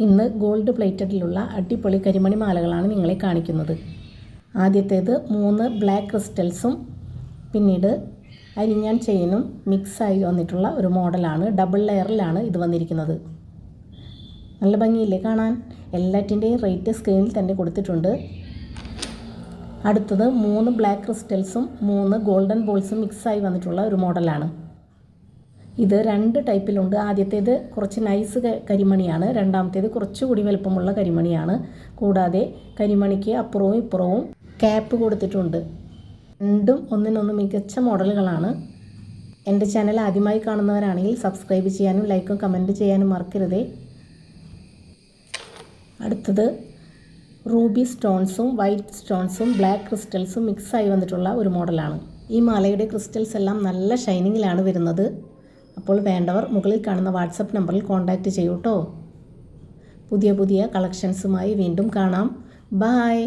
ഇന്ന് ഗോൾഡ് പ്ലേറ്റഡിലുള്ള അടിപൊളി കരിമണി മാലകളാണ് നിങ്ങളെ കാണിക്കുന്നത്. ആദ്യത്തേത് 3 ബ്ലാക്ക് ക്രിസ്റ്റൽസും പിന്നീട് അരിഞ്ഞാൻ ചെയിനും മിക്സായി വന്നിട്ടുള്ള ഒരു മോഡലാണ്. ഡബിൾ ലെയറിലാണ് ഇത് വന്നിരിക്കുന്നത്. നല്ല ഭംഗിയില്ലേ കാണാൻ? എല്ലാറ്റിൻ്റെയും റേറ്റ് സ്ക്രീനിൽ തന്നെ കൊടുത്തിട്ടുണ്ട്. അടുത്തത് 3 ബ്ലാക്ക് ക്രിസ്റ്റൽസും 3 ഗോൾഡൻ ബോൾസും മിക്സായി വന്നിട്ടുള്ള ഒരു മോഡലാണ്. ഇത് 2 ടൈപ്പിലുണ്ട്. ആദ്യത്തേത് കുറച്ച് നൈസ് കരിമണിയാണ്, രണ്ടാമത്തേത് കുറച്ചുകൂടി വലുപ്പമുള്ള കരിമണിയാണ്. കൂടാതെ കരിമണിക്ക് അപ്പുറവും ഇപ്പുറവും ക്യാപ്പ് കൊടുത്തിട്ടുണ്ട്. രണ്ടും ഒന്നിനൊന്ന് മികച്ച മോഡലുകളാണ്. എൻ്റെ ചാനൽ ആദ്യമായി കാണുന്നവരാണെങ്കിൽ സബ്സ്ക്രൈബ് ചെയ്യാനും ലൈക്കും കമൻറ്റ് ചെയ്യാനും മറക്കരുതേ. അടുത്തത് റൂബി സ്റ്റോൺസും വൈറ്റ് സ്റ്റോൺസും ബ്ലാക്ക് ക്രിസ്റ്റൽസും മിക്സായി വന്നിട്ടുള്ള ഒരു മോഡലാണ്. ഈ മാലയുടെ ക്രിസ്റ്റൽസ് എല്ലാം നല്ല ഷൈനിങ്ങിലാണ് വരുന്നത്. അപ്പോൾ വേണ്ടവർ മുകളിൽ കാണുന്ന വാട്സപ്പ് നമ്പറിൽ കോൺടാക്റ്റ് ചെയ്യൂ കേട്ടോ. പുതിയ കളക്ഷൻസുമായി വീണ്ടും കാണാം. ബൈ.